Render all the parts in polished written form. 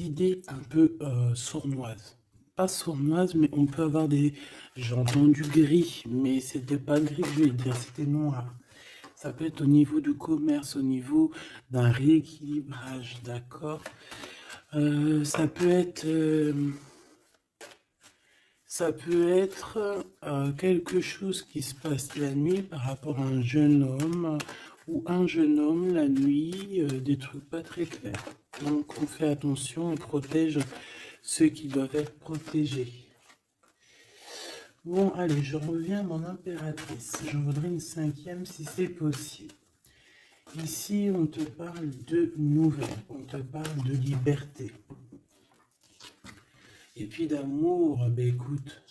idées un peu sournoises. Pas sournoises, mais on peut avoir des... J'ai entendu gris, mais c'était pas gris que je voulais dire, c'était noir. Ça peut être au niveau du commerce, au niveau d'un rééquilibrage, d'accord. Ça peut être... quelque chose qui se passe la nuit par rapport à un jeune homme ou un jeune homme la nuit, des trucs pas très clairs. Donc on fait attention, on protège ceux qui doivent être protégés. Bon, allez, je reviens à mon impératrice. Je voudrais une cinquième si c'est possible. Ici, on te parle de nouvelles, on te parle de liberté. Et puis d'amour, ben écoute,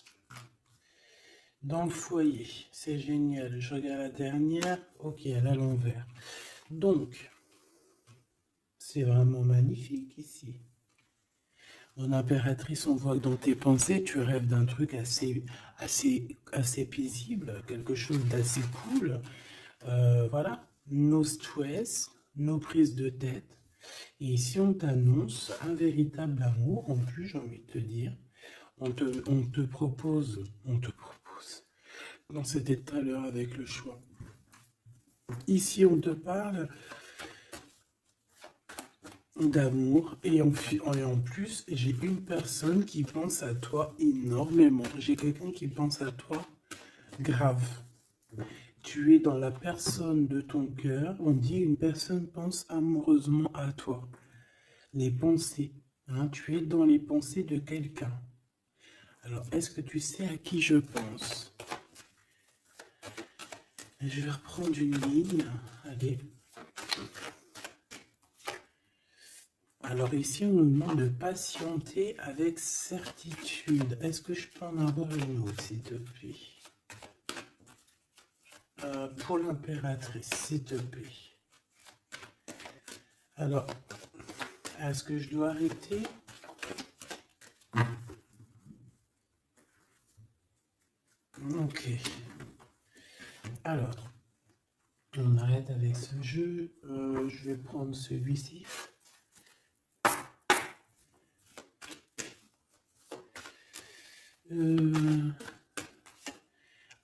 dans le foyer, c'est génial. Je regarde la dernière, ok, elle est à l'envers. Donc, c'est vraiment magnifique ici. Mon impératrice, on voit que dans tes pensées, tu rêves d'un truc assez paisible, quelque chose d'assez cool. Voilà, no stress, no prise de tête. Et ici, on t'annonce un véritable amour. En plus, j'ai envie de te dire, on te propose, non, c'était tout à l'heure avec le choix. Ici, on te parle d'amour et en plus, j'ai une personne qui pense à toi énormément. J'ai quelqu'un qui pense à toi grave. Tu es dans la personne de ton cœur. On dit une personne pense amoureusement à toi. Les pensées. Hein, tu es dans les pensées de quelqu'un. Alors, est-ce que tu sais à qui je pense? Je vais reprendre une ligne. Allez. Alors ici, on nous demande de patienter avec certitude. Est-ce que je peux en avoir une autre, s'il te plaît? Pour l'impératrice, s'il te plaît. Alors, est-ce que je dois arrêter? Ok. Alors, on arrête avec ce jeu. Je vais prendre celui-ci.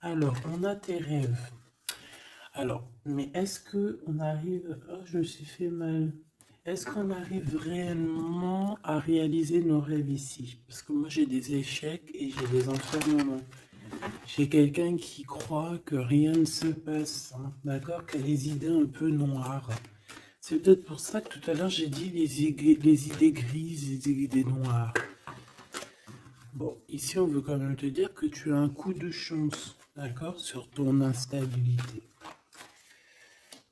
Alors, on a tes rêves. Alors, mais est-ce que on arrive... Oh, je me suis fait mal. Est-ce qu'on arrive réellement à réaliser nos rêves ici? Parce que moi, j'ai des échecs et j'ai des enfermements. J'ai quelqu'un qui croit que rien ne se passe, hein, d'accord? Qui a des idées un peu noires. C'est peut-être pour ça que tout à l'heure, j'ai dit les idées grises, les idées noires. Bon, ici, on veut quand même te dire que tu as un coup de chance, d'accord? Sur ton instabilité.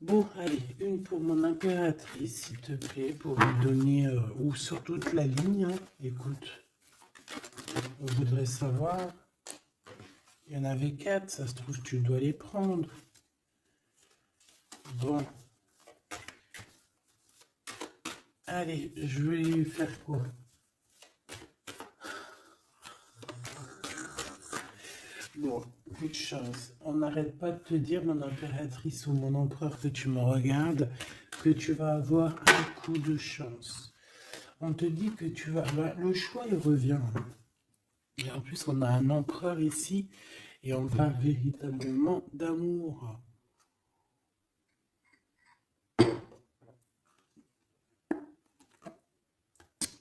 Bon, allez, une pour mon impératrice, s'il te plaît, pour lui donner, ou sur toute la ligne, hein. Écoute, on voudrait savoir, il y en avait 4, ça se trouve, tu dois les prendre. Bon. Allez, je vais lui faire quoi? Bon, coup de chance. On n'arrête pas de te dire, mon impératrice ou mon empereur, que tu me regardes, que tu vas avoir un coup de chance. On te dit que tu vas... Le choix, il revient. Et en plus, on a un empereur ici, et on parle véritablement d'amour.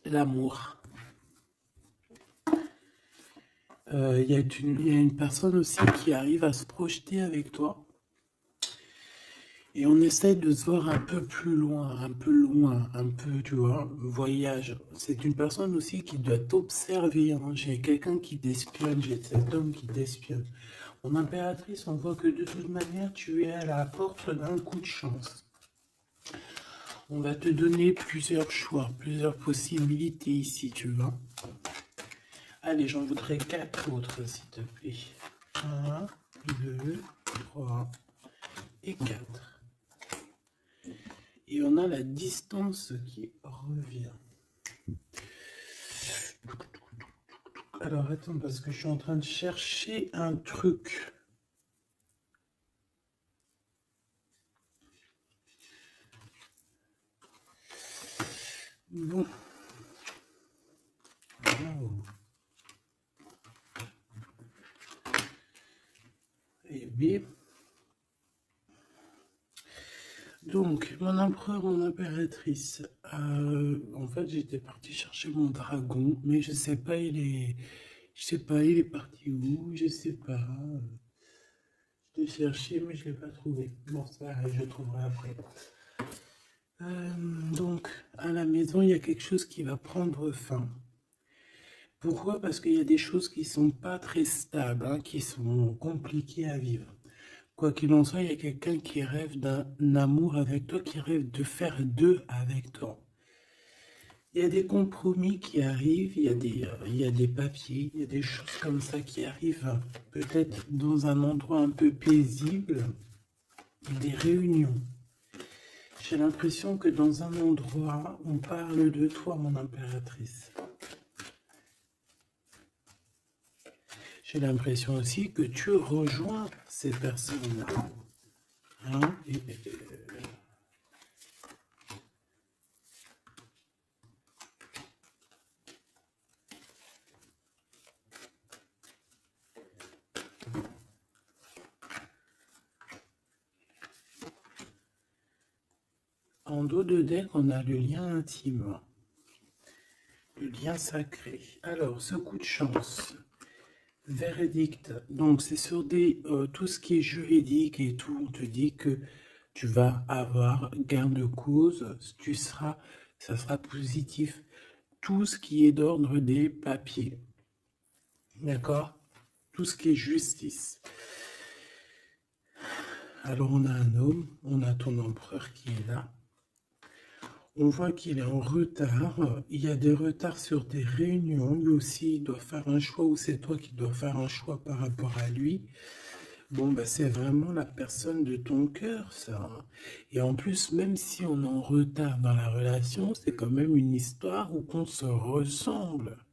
L'amour. Il y a une personne aussi qui arrive à se projeter avec toi. Et on essaie de se voir un peu plus loin, un peu, tu vois, voyage. C'est une personne aussi qui doit t'observer, hein. J'ai quelqu'un qui t'espionne, j'ai cet homme qui t'espionne. Mon impératrice, on voit que de toute manière, tu es à la porte d'un coup de chance. On va te donner plusieurs choix, plusieurs possibilités ici, tu vois. Allez, j'en voudrais 4 autres, s'il te plaît. 1, 2, 3 et 4. Et on a la distance qui revient. Alors attends, parce que je suis en train de chercher un truc. Bon. bébé. Donc, mon empereur, mon impératrice. En fait, j'étais partie chercher mon dragon, mais je sais pas, je sais pas, il est parti où, je sais pas. Je l'ai cherché, mais je l'ai pas trouvé. Bon, c'est pas grave, je le trouverai après. Donc, à la maison, il y a quelque chose qui va prendre fin. Pourquoi? Parce qu'il y a des choses qui sont pas très stables, hein, qui sont compliquées à vivre. Quoi qu'il en soit, il y a quelqu'un qui rêve d'un amour avec toi, qui rêve de faire deux avec toi. Il y a des compromis qui arrivent, il y a des papiers, il y a des choses comme ça qui arrivent, peut-être dans un endroit un peu paisible, des réunions. J'ai l'impression que dans un endroit, on parle de toi, mon impératrice. J'ai l'impression aussi que tu rejoins ces personnes-là. Hein? En dos de deck, on a le lien intime, le lien sacré. Alors, ce coup de chance, verdict, donc c'est sur tout ce qui est juridique et tout, on te dit que tu vas avoir gain de cause, ça sera positif. Tout ce qui est d'ordre des papiers, d'accord? Tout ce qui est justice. Alors on a un homme, on a ton empereur qui est là. On voit qu'il est en retard, il y a des retards sur des réunions, lui aussi il doit faire un choix ou c'est toi qui dois faire un choix par rapport à lui. Bon, bah, c'est vraiment la personne de ton cœur, ça. Et en plus, même si on est en retard dans la relation, c'est quand même une histoire où on se ressemble,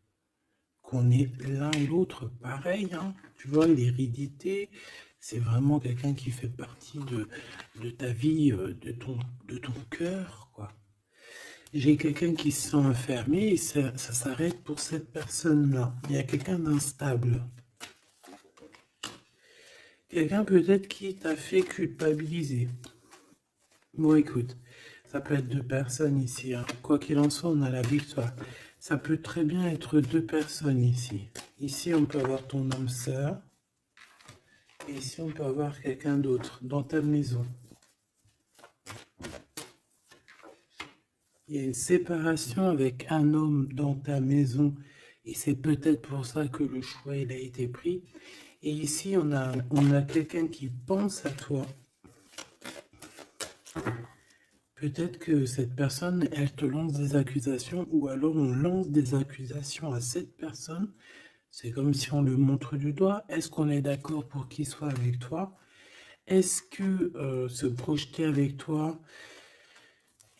qu'on est l'un et l'autre pareil, hein. Tu vois, l'hérédité, c'est vraiment quelqu'un qui fait partie de ta vie, de ton cœur, quoi. J'ai quelqu'un qui se sent enfermé et ça s'arrête pour cette personne-là. Il y a quelqu'un d'instable. Quelqu'un peut-être qui t'a fait culpabiliser. Bon, écoute, ça peut être deux personnes ici, hein. Quoi qu'il en soit, on a la victoire. Ça peut très bien être deux personnes ici. Ici, on peut avoir ton âme sœur. Et ici, on peut avoir quelqu'un d'autre dans ta maison. Il y a une séparation avec un homme dans ta maison. Et c'est peut-être pour ça que le choix il a été pris. Et ici, on a quelqu'un qui pense à toi. Peut-être que cette personne, elle te lance des accusations, ou alors on lance des accusations à cette personne. C'est comme si on le montre du doigt. Est-ce qu'on est d'accord pour qu'il soit avec toi? Est-ce que se projeter avec toi,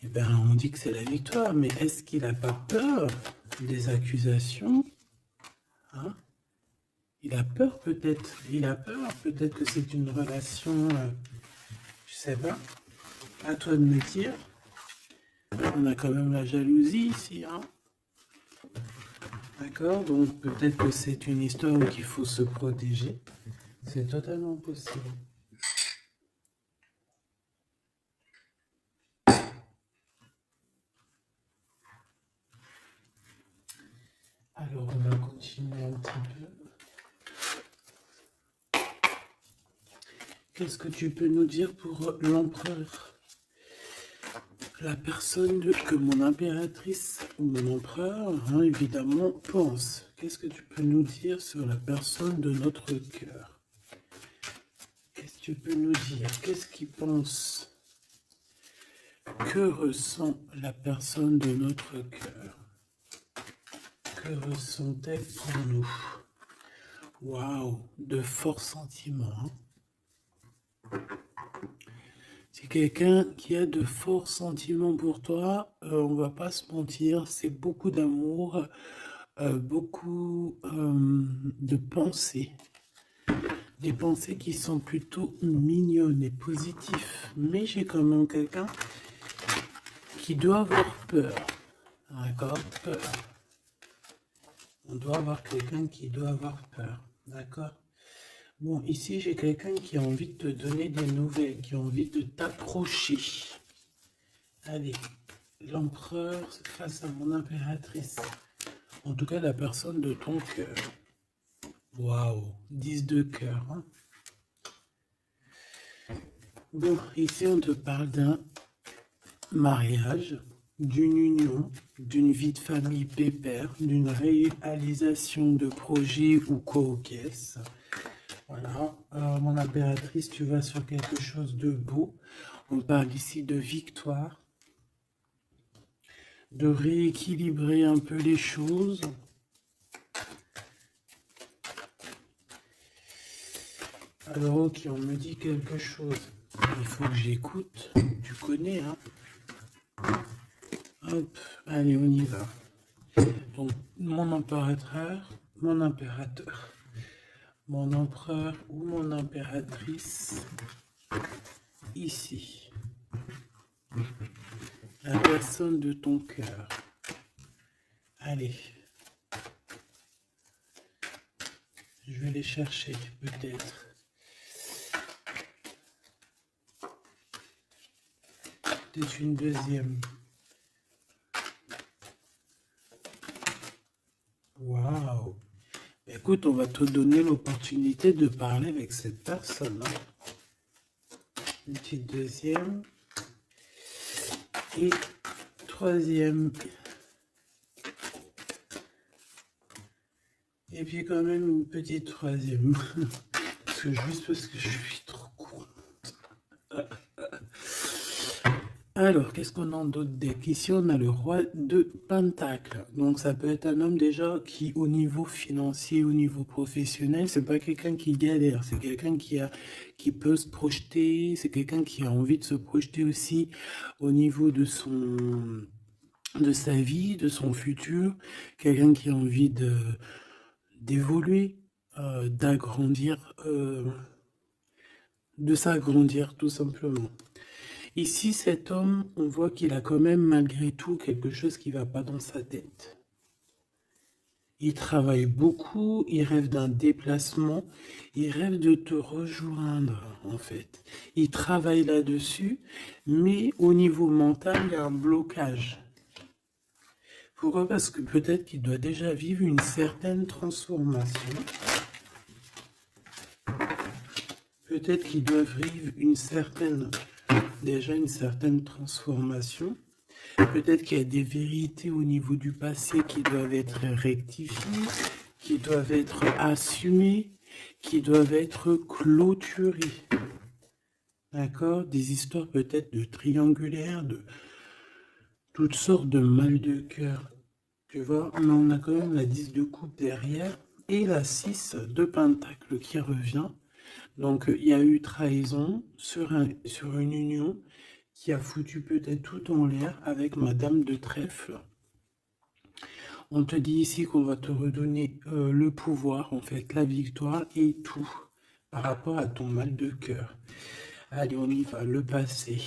eh ben, on dit que c'est la victoire, mais est-ce qu'il n'a pas peur des accusations? Hein? Il a peur peut-être. Il a peur peut-être que c'est une relation, je sais pas. À toi de me dire. On a quand même la jalousie ici, hein. D'accord? Donc peut-être que c'est une histoire où il faut se protéger. C'est totalement possible. Alors on va continuer un petit peu. Qu'est-ce que tu peux nous dire pour l'empereur? La personne que mon impératrice ou mon empereur, hein, évidemment, pense. Qu'est-ce que tu peux nous dire sur la personne de notre cœur? Qu'est-ce que tu peux nous dire? Qu'est-ce qu'il pense? Que ressent la personne de notre cœur? Que ressent-elle pour nous? Waouh, de forts sentiments. C'est quelqu'un qui a de forts sentiments pour toi, on va pas se mentir, c'est beaucoup d'amour, beaucoup de pensées. Des pensées qui sont plutôt mignonnes et positives. Mais j'ai quand même quelqu'un qui doit avoir peur. D'accord? Peur. On doit avoir quelqu'un qui doit avoir peur. D'accord? Bon, ici, j'ai quelqu'un qui a envie de te donner des nouvelles, qui a envie de t'approcher. Allez, l'empereur face à mon impératrice. En tout cas, la personne de ton cœur. Waouh, 10 de cœur. Hein. Bon, ici, on te parle d'un mariage, d'une union, d'une vie de famille pépère, d'une réalisation de projets ou co-caisse. Voilà, mon impératrice, tu vas sur quelque chose de beau. On parle ici de victoire, de rééquilibrer un peu les choses. Alors, ok, on me dit quelque chose. Il faut que j'écoute. Tu connais, hein? Hop, allez, on y va. Donc, mon impérateur, mon impérateur, mon empereur ou mon impératrice, ici. La personne de ton cœur. Allez. Je vais les chercher, peut-être. Peut-être une deuxième. Waouh! Écoute, on va te donner l'opportunité de parler avec cette personne. Hein. Une petite deuxième. Et troisième. Et puis quand même une petite troisième. Juste parce que je suis trop con. Alors, qu'est-ce qu'on a d'autre deck? Ici, on a le roi de Pentacle. Donc, ça peut être un homme déjà qui, au niveau financier, au niveau professionnel, c'est pas quelqu'un qui galère. C'est quelqu'un qui peut se projeter. C'est quelqu'un qui a envie de se projeter aussi au niveau de sa vie, de son futur. Quelqu'un qui a envie d'évoluer, d'agrandir, de s'agrandir, tout simplement. Ici, cet homme, on voit qu'il a quand même malgré tout quelque chose qui ne va pas dans sa tête. Il travaille beaucoup, il rêve d'un déplacement, il rêve de te rejoindre en fait. Il travaille là-dessus, mais au niveau mental, il y a un blocage. Pourquoi? Parce que peut-être qu'il doit déjà vivre une certaine transformation. Peut-être qu'il doit vivre déjà une certaine transformation. Peut-être qu'il y a des vérités au niveau du passé qui doivent être rectifiées, qui doivent être assumées, qui doivent être clôturées. D'accord? Des histoires peut-être de triangulaires, de toutes sortes de mal de cœur. Tu vois? Mais on a quand même la 10 de coupe derrière et la 6 de pentacle qui revient. Donc, il y a eu trahison sur une union qui a foutu peut-être tout en l'air avec Madame de Trèfle. On te dit ici qu'on va te redonner le pouvoir, en fait, la victoire et tout par rapport à ton mal de cœur. Allez, on y va, le passé.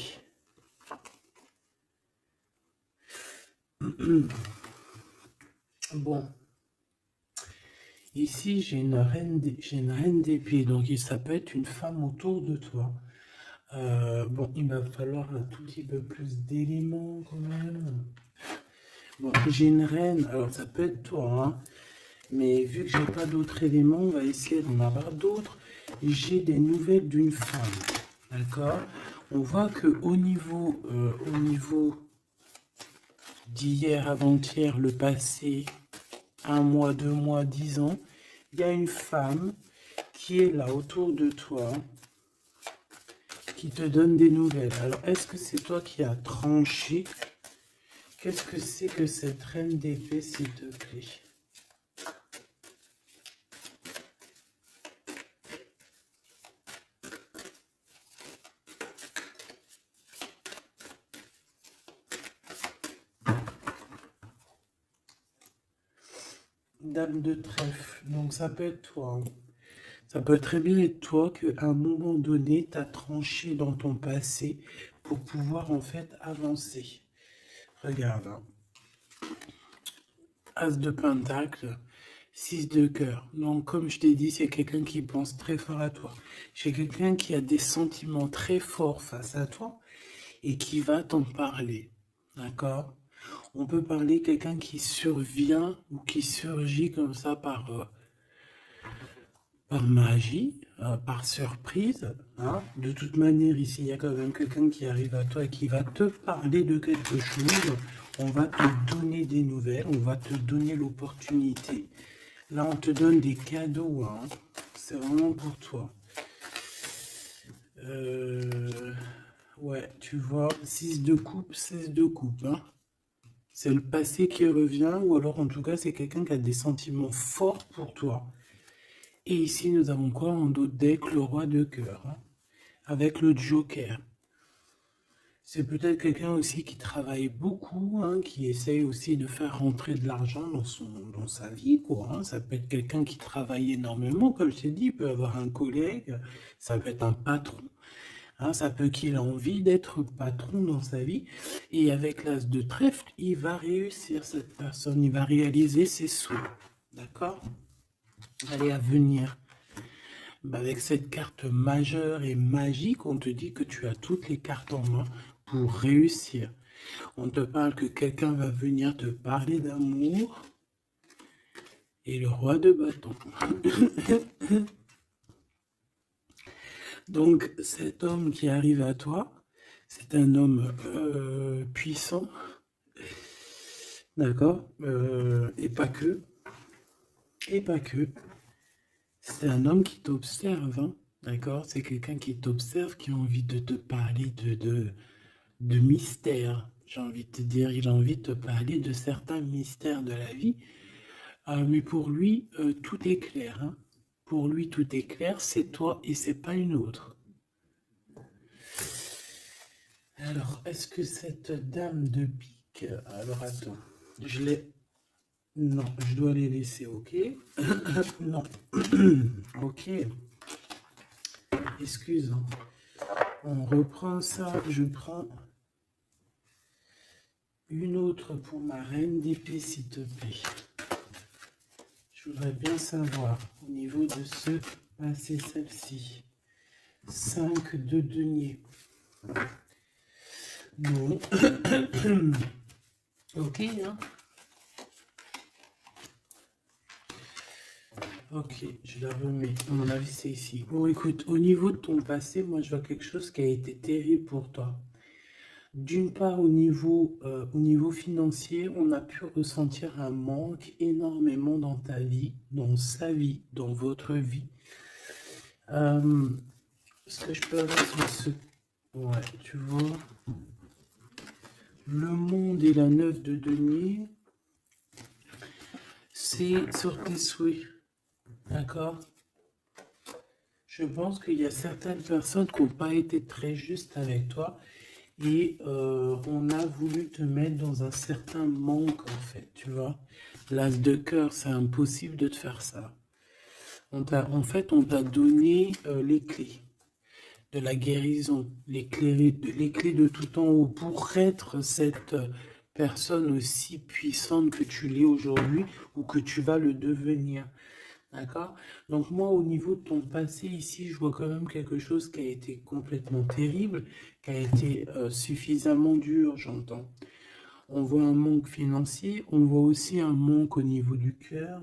Bon. Ici, j'ai une reine d'épée, donc ça peut être une femme autour de toi. Bon, il va falloir un tout petit peu plus d'éléments quand même. Bon, j'ai une reine, alors ça peut être toi, hein, mais vu que j'ai pas d'autres éléments, on va essayer d'en avoir d'autres. J'ai des nouvelles d'une femme, d'accord? On voit que au niveau d'hier, avant-hier, le passé, 1 mois, 2 mois, 10 ans, il y a une femme qui est là autour de toi, qui te donne des nouvelles. Alors, est-ce que c'est toi qui as tranché? Qu'est-ce que c'est que cette reine d'épée, s'il te plaît? Dame de trèfle, donc ça peut être toi. Hein. Ça peut très bien être toi qu'à un moment donné, tu as tranché dans ton passé pour pouvoir en fait avancer. Regarde. Hein. As de pentacle, 6 de cœur. Donc, comme je t'ai dit, c'est quelqu'un qui pense très fort à toi. C'est quelqu'un qui a des sentiments très forts face à toi et qui va t'en parler. D'accord? On peut parler quelqu'un qui survient ou qui surgit comme ça par magie, par surprise. Hein. De toute manière, ici, il y a quand même quelqu'un qui arrive à toi et qui va te parler de quelque chose. On va te donner des nouvelles, on va te donner l'opportunité. Là, on te donne des cadeaux. Hein. C'est vraiment pour toi. Ouais, tu vois, 6 de coupe, 16 de coupe. Hein. C'est le passé qui revient, ou alors en tout cas, c'est quelqu'un qui a des sentiments forts pour toi. Et ici, nous avons quoi en dos de deck? Le roi de cœur, hein, avec le joker. C'est peut-être quelqu'un aussi qui travaille beaucoup, hein, qui essaye aussi de faire rentrer de l'argent dans sa vie, quoi. Hein. Ça peut être quelqu'un qui travaille énormément, comme je t'ai dit, il peut avoir un collègue, ça peut être un patron. Hein, ça peut qu'il ait envie d'être patron dans sa vie. Et avec l'as de trèfle, il va réussir, cette personne. Il va réaliser ses souhaits. D'accord? Allez, à venir. Bah, avec cette carte majeure et magique, on te dit que tu as toutes les cartes en main pour réussir. On te parle que quelqu'un va venir te parler d'amour. Et le roi de bâton. Donc, cet homme qui arrive à toi, c'est un homme puissant, d'accord, et pas que, c'est un homme qui t'observe, hein, d'accord, c'est quelqu'un qui t'observe, qui a envie de te parler de mystères, j'ai envie de te dire, il a envie de te parler de certains mystères de la vie, mais pour lui, tout est clair, hein. Pour lui, tout est clair, c'est toi et c'est pas une autre. Alors, est-ce que cette dame de pique... Alors, attends. Je l'ai... Non, je dois les laisser, ok? Non. Ok. Excuse. Hein. On reprend ça. Je prends une autre pour ma reine d'épée, s'il te plaît. Je voudrais bien savoir, au niveau de ce... Ah, c'est celle-ci. 5 de denier. Non. Ok, hein? Ok, je la remets. À mon avis, c'est ici. Bon, écoute, au niveau de ton passé, moi, je vois quelque chose qui a été terrible pour toi. D'une part, au niveau financier, on a pu ressentir un manque énormément dans ta vie, dans sa vie, dans votre vie. Ce que je peux avoir sur ce... Ouais, tu vois. Le monde et la 9 de denier, c'est sur tes souhaits. D'accord? Je pense qu'il y a certaines personnes qui n'ont pas été très justes avec toi et on a voulu te mettre dans un certain manque en fait, tu vois. L'as de cœur, c'est impossible de te faire ça. En fait, on t'a donné les clés de la guérison, les clés de tout en haut pour être cette personne aussi puissante que tu l'es aujourd'hui ou que tu vas le devenir. D'accord? Donc moi, au niveau de ton passé, ici, je vois quand même quelque chose qui a été complètement terrible, qui a été suffisamment dur, j'entends. On voit un manque financier, on voit aussi un manque au niveau du cœur,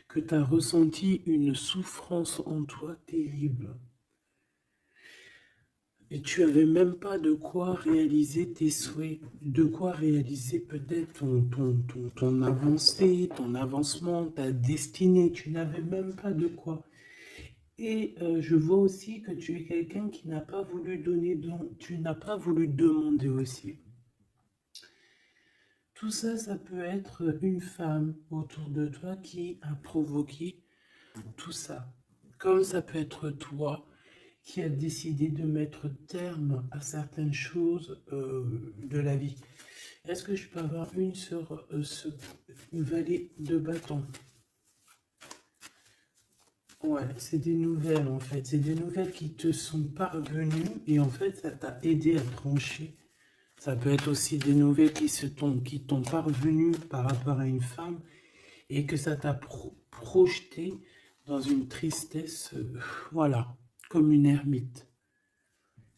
que tu as ressenti une souffrance en toi terrible. Et tu n'avais même pas de quoi réaliser tes souhaits, de quoi réaliser peut-être ton avancée, ton avancement, ta destinée. Tu n'avais même pas de quoi. Et je vois aussi que tu es quelqu'un qui n'a pas voulu donner, tu n'as pas voulu demander aussi. Tout ça, ça peut être une femme autour de toi qui a provoqué tout ça. Comme ça peut être toi qui a décidé de mettre terme à certaines choses de la vie. Est-ce que je peux avoir une sur une valet de bâton? Ouais, c'est des nouvelles en fait. C'est des nouvelles qui te sont parvenues et en fait, ça t'a aidé à trancher. Ça peut être aussi des nouvelles qui t'ont parvenues par rapport à une femme et que ça t'a projeté dans une tristesse, voilà, comme une ermite.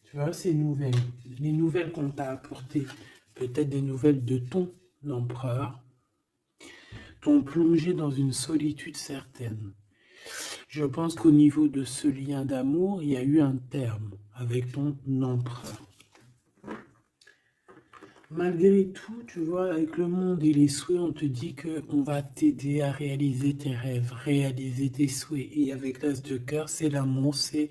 Tu vois, ces nouvelles, les nouvelles qu'on t'a apportées, peut-être des nouvelles de ton empereur, t'ont plongé dans une solitude certaine. Je pense qu'au niveau de ce lien d'amour, il y a eu un terme avec ton empereur. Malgré tout, tu vois, avec le monde et les souhaits, on te dit qu'on va t'aider à réaliser tes rêves, réaliser tes souhaits. Et avec l'as de cœur, c'est l'amour, c'est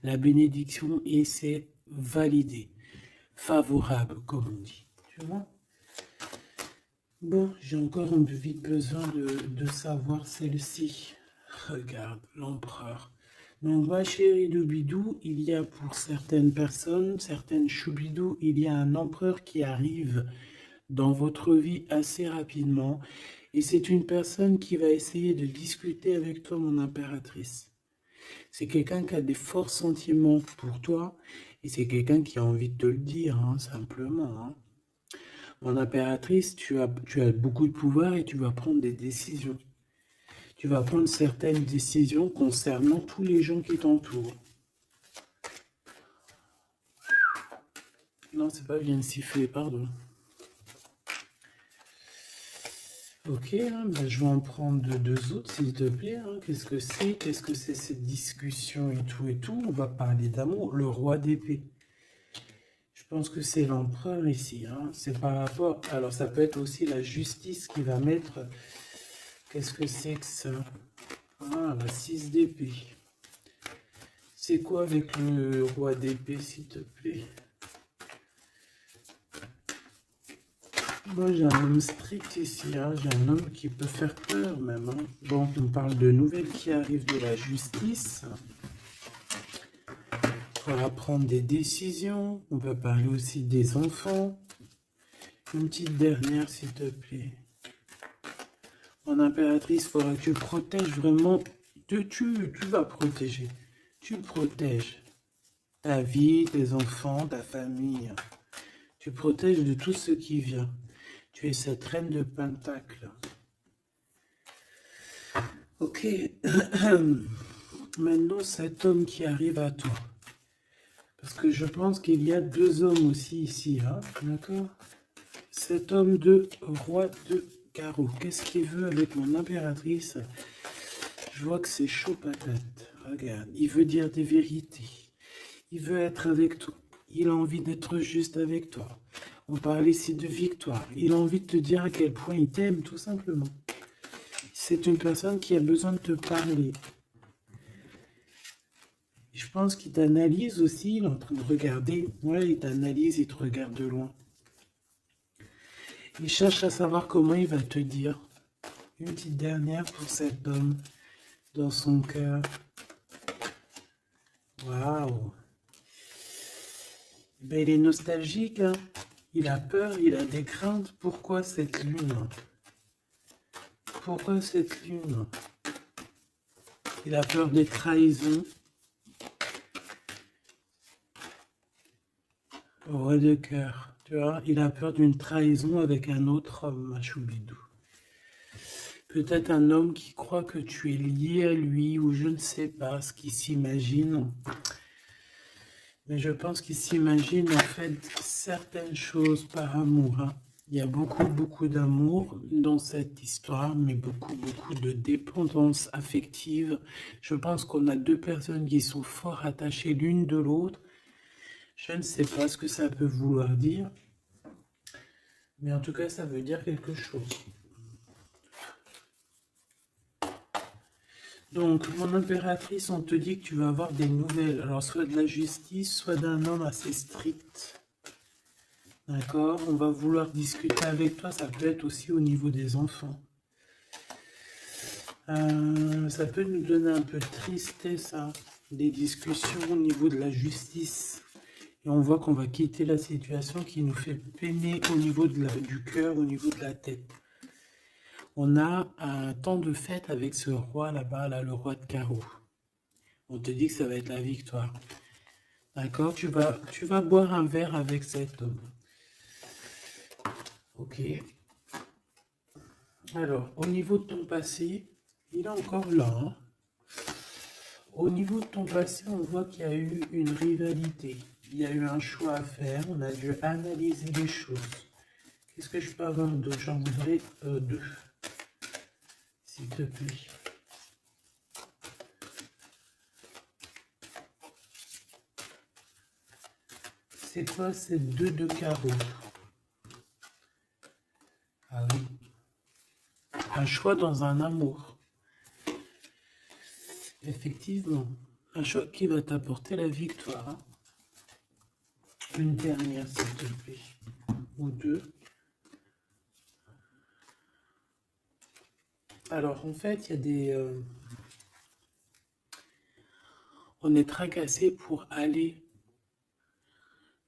la bénédiction et c'est validé, favorable, comme on dit. Tu vois? Bon, j'ai encore un peu vite besoin de savoir celle-ci. Regarde, l'empereur. Donc, ma chérie de bidou, il y a pour certaines personnes, certaines choubidou, il y a un empereur qui arrive dans votre vie assez rapidement. Et c'est une personne qui va essayer de discuter avec toi, mon impératrice. C'est quelqu'un qui a des forts sentiments pour toi. Et c'est quelqu'un qui a envie de te le dire, hein, simplement. Hein. Mon impératrice, tu as beaucoup de pouvoir et tu vas prendre des décisions. Tu vas prendre certaines décisions concernant tous les gens qui t'entourent. Non, c'est pas bien siffler, pardon. Ok, hein, ben, je vais en prendre deux autres, s'il te plaît. Hein. Qu'est-ce que c'est? Qu'est-ce que c'est cette discussion et tout et tout? On va parler d'amour. Le roi d'épée. Je pense que c'est l'empereur ici. Hein. C'est par rapport... Alors, ça peut être aussi la justice qui va mettre... Qu'est-ce que c'est que ça? Ah, la 6 d'épée. C'est quoi avec le roi d'épée, s'il te plaît? Moi, j'ai un homme strict ici, hein. J'ai un homme qui peut faire peur même. Hein. Bon, on parle de nouvelles qui arrivent de la justice. On va prendre des décisions. On va parler aussi des enfants. Une petite dernière, s'il te plaît. Mon impératrice, il faudra que tu protèges vraiment. Tu vas protéger. Tu protèges ta vie, tes enfants, ta famille. Tu protèges de tout ce qui vient. Tu es cette reine de Pentacle. Ok. Maintenant, cet homme qui arrive à toi. Parce que je pense qu'il y a deux hommes aussi ici. Hein, d'accord? Cet homme de roi de carreau. Qu'est-ce qu'il veut avec mon impératrice? Je vois que c'est chaud patate. Regarde, il veut dire des vérités. Il veut être avec toi. Il a envie d'être juste avec toi. On parle ici de victoire. Il a envie de te dire à quel point il t'aime, tout simplement. C'est une personne qui a besoin de te parler. Je pense qu'il t'analyse aussi. Il est en train de regarder. Ouais, il t'analyse, il te regarde de loin. Il cherche à savoir comment il va te dire. Une petite dernière pour cet homme dans son cœur. Waouh! Ben, il est nostalgique, hein? Il a peur, il a des craintes. Pourquoi cette lune? Pourquoi cette lune? Il a peur des trahisons. Roi de cœur, tu vois, il a peur d'une trahison avec un autre homme, Machoubidou. Peut-être un homme qui croit que tu es lié à lui, ou je ne sais pas ce qu'il s'imagine. Mais je pense qu'il s'imagine en fait certaines choses par amour. Hein. Il y a beaucoup d'amour dans cette histoire, mais beaucoup de dépendance affective. Je pense qu'on a deux personnes qui sont fort attachées l'une de l'autre. Je ne sais pas ce que ça peut vouloir dire, mais en tout cas, ça veut dire quelque chose. Donc, mon impératrice, on te dit que tu vas avoir des nouvelles. Alors, soit de la justice, soit d'un homme assez strict. D'accord? On va vouloir discuter avec toi. Ça peut être aussi au niveau des enfants. Ça peut nous donner un peu de tristesse, hein, des discussions au niveau de la justice. Et on voit qu'on va quitter la situation qui nous fait peiner au niveau du cœur, au niveau de la tête. On a un temps de fête avec ce roi là-bas, là, le roi de carreau. On te dit que ça va être la victoire. D'accord? Tu vas boire un verre avec cet homme. Ok. Alors, au niveau de ton passé, il est encore là, hein. Au niveau de ton passé, on voit qu'il y a eu une rivalité. Il y a eu un choix à faire. On a dû analyser les choses. Qu'est-ce que je peux avoir d'autre? J'en voudrais deux, s'il te plaît. C'est quoi ces deux de carreau? Ah oui. Un choix dans un amour. Effectivement. Un choix qui va t'apporter la victoire. Une dernière, s'il te plaît. Ou deux. Alors, en fait, il y a des... on est tracassé pour aller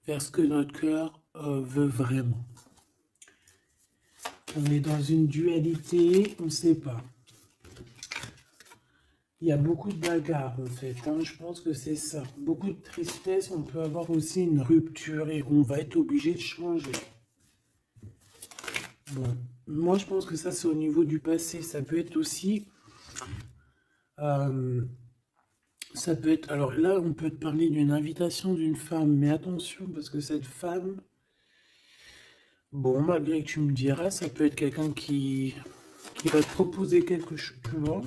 vers ce que notre cœur veut vraiment. On est dans une dualité, on ne sait pas. Il y a beaucoup de bagarres en fait, hein. Je pense que c'est ça. Beaucoup de tristesse, on peut avoir aussi une rupture et on va être obligé de changer. Bon, moi je pense que ça c'est au niveau du passé. Ça peut être aussi... ça peut être... Alors là, on peut te parler d'une invitation d'une femme, mais attention parce que cette femme... Bon, malgré que tu me diras, ça peut être quelqu'un qui va te proposer quelque chose, tu vois.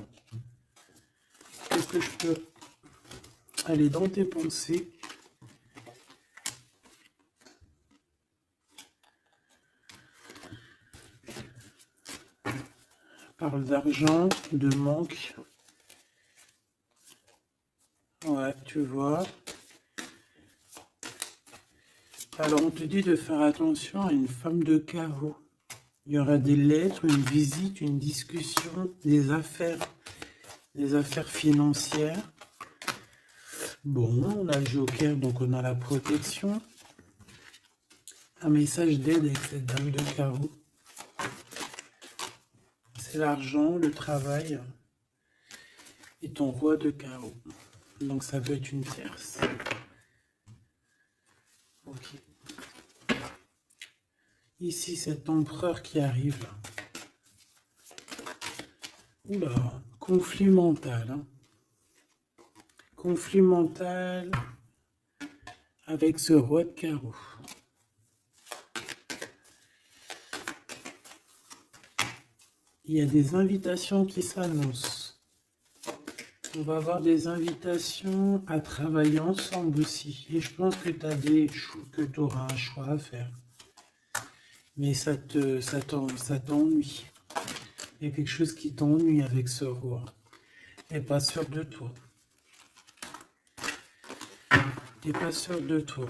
Qu'est-ce que je peux aller dans tes pensées? Parle d'argent, de manque. Ouais, tu vois. Alors, on te dit de faire attention à une femme de carreau. Il y aura des lettres, une visite, une discussion, des affaires financières. Bon, on a le joker, donc on a la protection. Un message d'aide avec cette dame de carreau. C'est l'argent, le travail et ton roi de carreau. Donc ça peut être une tierce. Ok. Ici, cet empereur qui arrive là. Oula, conflit mental. Hein. Conflit mental avec ce roi de carreau. Il y a des invitations qui s'annoncent. On va avoir des invitations à travailler ensemble aussi. Et je pense que tu auras un choix à faire. Mais ça t'ennuie. Il y a quelque chose qui t'ennuie avec ce roi. T'es pas sûr de toi. T'es pas sûr de toi.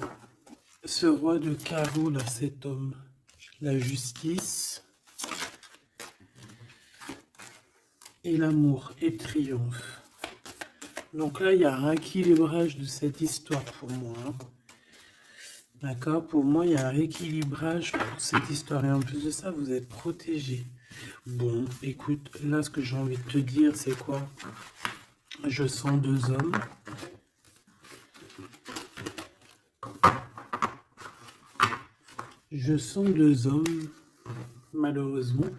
Ce roi de carreau, là, cet homme. La justice. Et l'amour et le triomphe. Donc là, il y a un rééquilibrage de cette histoire pour moi. Hein. D'accord? Pour moi, il y a un rééquilibrage pour cette histoire. Et en plus de ça, vous êtes protégés. Bon, écoute, là, ce que j'ai envie de te dire, c'est quoi? Je sens deux hommes. Je sens deux hommes, malheureusement.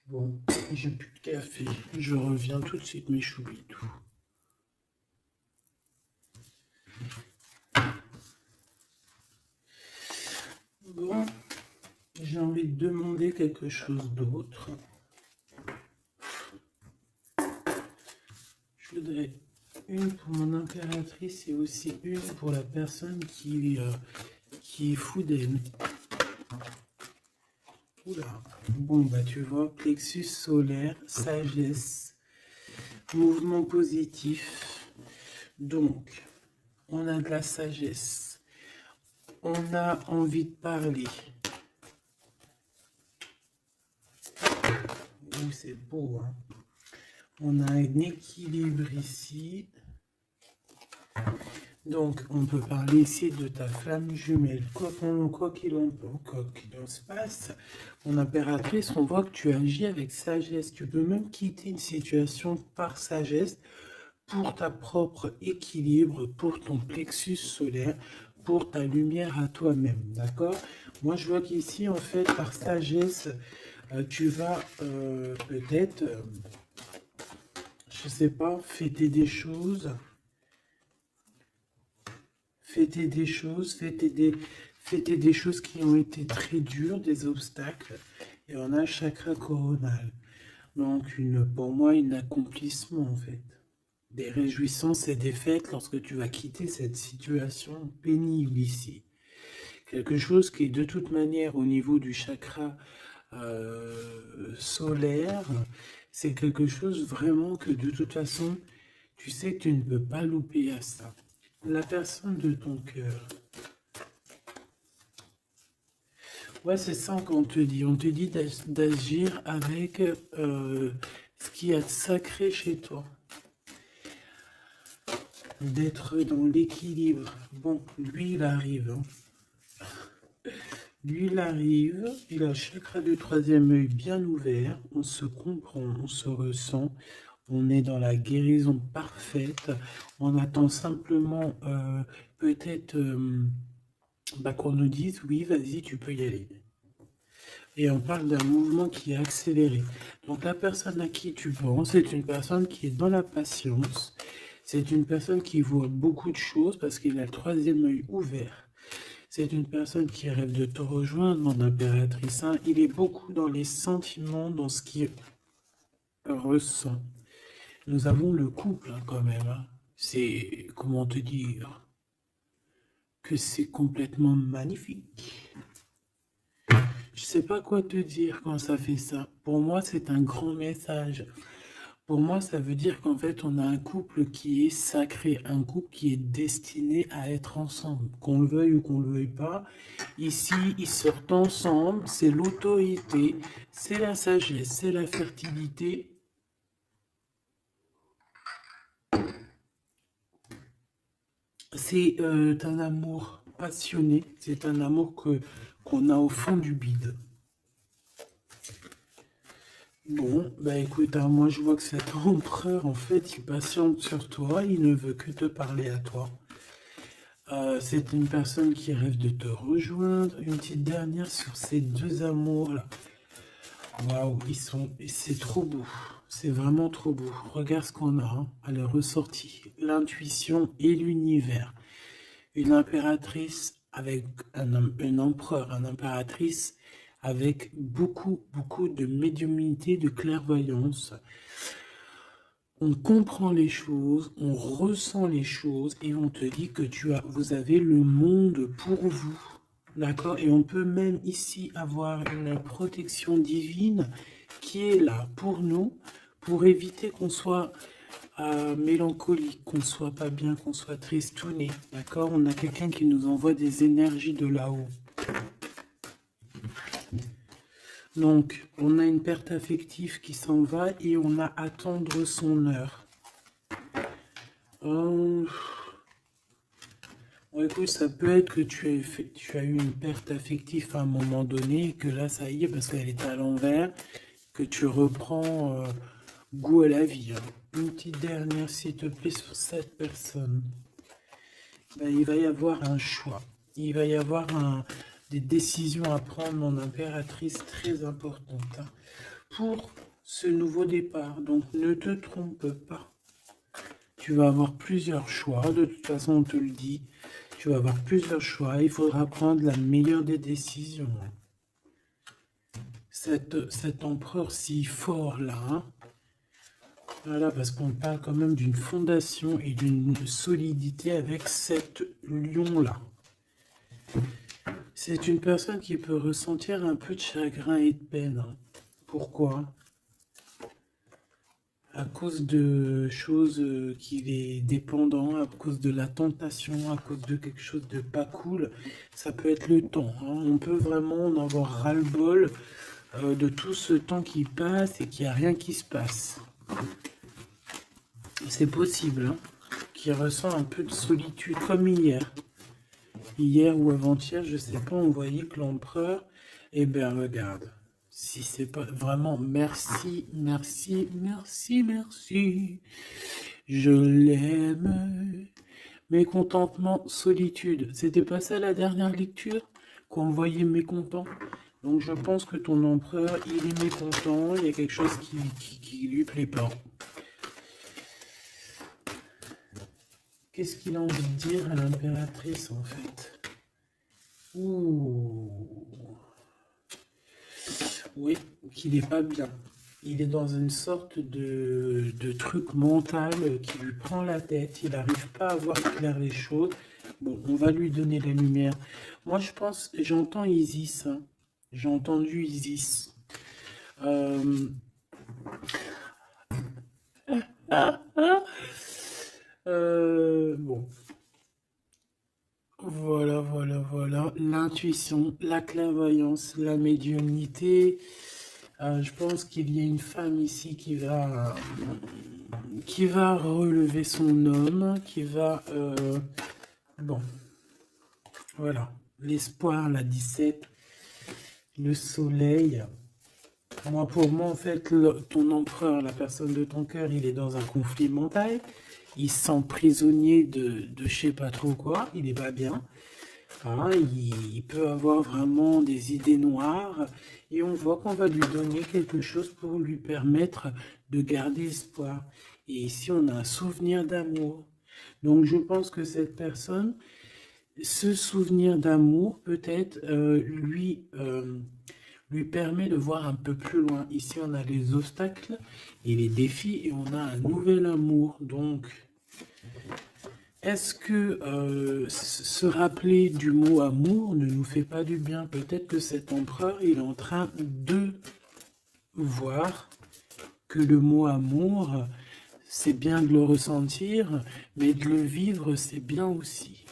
Bon, j'ai plus de café. Je reviens tout de suite, mes choubitou. Bon, j'ai envie de demander quelque chose d'autre. Je voudrais une pour mon impératrice et aussi une pour la personne qui est fou d'elle. Oula. Bon, bah tu vois, plexus solaire, sagesse, mouvement positif. Donc, on a de la sagesse. On a envie de parler. Oh, c'est beau, hein. On a un équilibre ici. Donc, on peut parler ici de ta flamme jumelle. Quoi qu'il en se passe, mon impératrice, on voit que tu agis avec sagesse. Tu peux même quitter une situation par sagesse pour ta propre équilibre, pour ton plexus solaire, pour ta lumière à toi-même. D'accord? Moi, je vois qu'ici, en fait, par sagesse, Tu vas peut-être, je sais pas, fêter des choses qui ont été très dures, des obstacles. Et on a le chakra coronal. Donc, pour moi, un accomplissement, en fait. Des réjouissances et des fêtes lorsque tu vas quitter cette situation pénible ici. Quelque chose qui, de toute manière, au niveau du chakra solaire, c'est quelque chose vraiment que, de toute façon, tu sais que tu ne peux pas louper à ça. La personne de ton cœur. Ouais, c'est ça qu'on te dit. On te dit d'agir avec ce qui est sacré chez toi. D'être dans l'équilibre. Bon, lui, il arrive. Lui, il arrive. Il a le chakra du troisième œil bien ouvert. On se comprend, on se ressent. On est dans la guérison parfaite. On attend simplement peut-être qu'on nous dise oui, vas-y, tu peux y aller. Et on parle d'un mouvement qui est accéléré. Donc la personne à qui tu penses, c'est une personne qui est dans la patience. C'est une personne qui voit beaucoup de choses parce qu'il a le troisième œil ouvert. C'est une personne qui rêve de te rejoindre, mon impératrice. Hein. Il est beaucoup dans les sentiments, dans ce qu'il ressent. Nous avons le couple hein, quand même. Hein. C'est, comment te dire, que c'est complètement magnifique. Je sais pas quoi te dire quand ça fait ça. Pour moi, c'est un grand message. Pour moi, ça veut dire qu'en fait, on a un couple qui est sacré, un couple qui est destiné à être ensemble. Qu'on le veuille ou qu'on le veuille pas, ici, ils sortent ensemble, c'est l'autorité, c'est la sagesse, c'est la fertilité. C'est un amour passionné, c'est un amour qu'on a au fond du bide. Bon, bah écoute, hein, moi je vois que cet empereur, en fait, il patiente sur toi, il ne veut que te parler à toi. C'est une personne qui rêve de te rejoindre. Une petite dernière sur ces deux amours-là. Waouh, c'est trop beau. C'est vraiment trop beau. Regarde ce qu'on a, hein, elle est ressortie. L'intuition et l'univers. Une impératrice avec un empereur, une impératrice avec beaucoup, beaucoup de médiumnité, de clairvoyance. On comprend les choses, on ressent les choses et on te dit que vous avez le monde pour vous. D'accord? Et on peut même ici avoir une protection divine qui est là pour nous, pour éviter qu'on soit mélancolique, qu'on soit pas bien, qu'on soit tristouné. D'accord? On a quelqu'un qui nous envoie des énergies de là-haut. Donc, on a une perte affective qui s'en va et on a à attendre son heure. Bon, écoute, ça peut être que tu as eu une perte affective à un moment donné et que là, ça y est, parce qu'elle est à l'envers, que tu reprends goût à la vie. Hein. Une petite dernière, s'il te plaît, sur cette personne. Ben, il va y avoir un choix. Il va y avoir des décisions à prendre, mon impératrice, très importantes. Hein, pour ce nouveau départ. Donc, ne te trompe pas. Tu vas avoir plusieurs choix. De toute façon, on te le dit. Tu vas avoir plusieurs choix. Il faudra prendre la meilleure des décisions. Cet empereur si fort là. Hein, voilà, parce qu'on parle quand même d'une fondation et d'une solidité avec cet lion-là. C'est une personne qui peut ressentir un peu de chagrin et de peine. Hein. Pourquoi? À cause de choses qu'il est dépendant, à cause de la tentation, à cause de quelque chose de pas cool. Ça peut être le temps. Hein. On peut vraiment en avoir ras-le-bol de tout ce temps qui passe et qu'il n'y a rien qui se passe. C'est possible, hein, qu'il ressent un peu de solitude, comme hier. Hier ou avant-hier, je sais pas, on voyait que l'empereur, eh bien regarde, si c'est pas vraiment merci, merci, merci, merci, je l'aime. Mécontentement, solitude, c'était pas ça la dernière lecture qu'on voyait mécontent? Donc je pense que ton empereur, il est mécontent, il y a quelque chose qui lui plaît pas. Qu'est-ce qu'il a envie de dire à l'impératrice en fait? Ouh, oui, qu'il est pas bien. Il est dans une sorte de truc mental qui lui prend la tête. Il n'arrive pas à voir clair les choses. Bon, on va lui donner la lumière. Moi, je pense, j'entends Isis, hein. J'ai entendu Isis. Euh, bon, voilà. L'intuition, la clairvoyance, la médiumnité. Je pense qu'il y a une femme ici qui va relever son homme, qui va... bon, voilà. L'espoir, la 17, le soleil. Moi, pour moi, en fait, ton empereur, la personne de ton cœur, il est dans un conflit mental. Il se sent prisonnier de je sais pas trop quoi. Il n'est pas bien. Hein, il peut avoir vraiment des idées noires. Et on voit qu'on va lui donner quelque chose pour lui permettre de garder espoir. Et ici, on a un souvenir d'amour. Donc, je pense que cette personne, ce souvenir d'amour, peut-être, lui permet de voir un peu plus loin. Ici, on a les obstacles et les défis et on a un nouvel amour. Donc, est-ce que se rappeler du mot amour ne nous fait pas du bien? Peut-être que cet empereur, il est en train de voir que le mot amour, c'est bien de le ressentir, mais de le vivre, c'est bien aussi.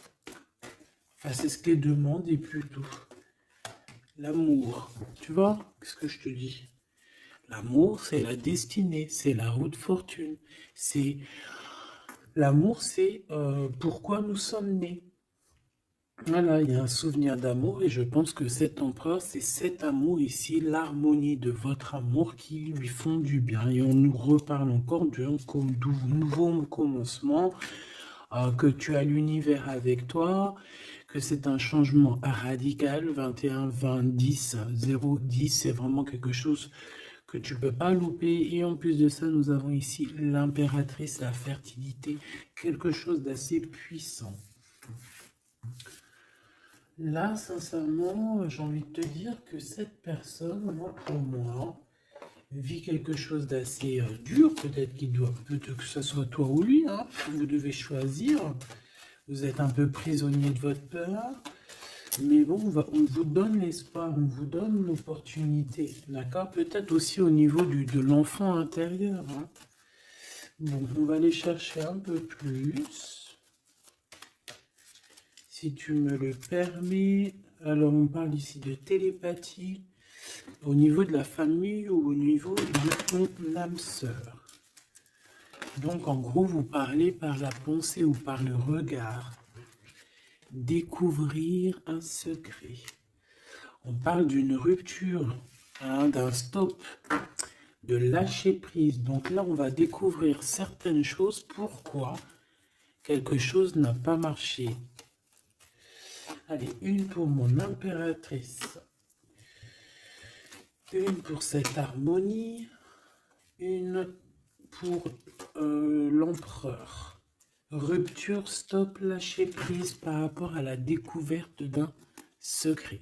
Enfin, c'est ce que les deux mondes et plutôt. L'amour, tu vois ce que je te dis? L'amour, c'est la destinée, c'est la haute fortune. C'est l'amour, c'est pourquoi nous sommes nés. Voilà, il y a un souvenir d'amour et je pense que cet empereur, c'est cet amour ici, l'harmonie de votre amour qui lui font du bien. Et on nous reparle encore d'un nouveau commencement, que tu as l'univers avec toi, que c'est un changement radical, 21, 20, 10, 0, 10, c'est vraiment quelque chose que tu peux pas louper. Et en plus de ça, nous avons ici l'impératrice, la fertilité, quelque chose d'assez puissant. Là, sincèrement, j'ai envie de te dire que cette personne, moi, pour moi, vit quelque chose d'assez dur. Peut-être que ce soit toi ou lui, hein. Vous devez choisir. Vous êtes un peu prisonnier de votre peur. Mais bon, on vous donne l'espoir, on vous donne l'opportunité. D'accord? Peut-être aussi au niveau de l'enfant intérieur, hein. Bon, on va aller chercher un peu plus. Si tu me le permets. Alors, on parle ici de télépathie au niveau de la famille ou au niveau de ton âme sœur. Donc, en gros, vous parlez par la pensée ou par le regard. Découvrir un secret. On parle d'une rupture, hein, d'un stop, de lâcher prise. Donc là, on va découvrir certaines choses. Pourquoi quelque chose n'a pas marché? Allez, une pour mon impératrice. Une pour cette harmonie. Une pour l'empereur. Rupture, stop, lâcher prise par rapport à la découverte d'un secret.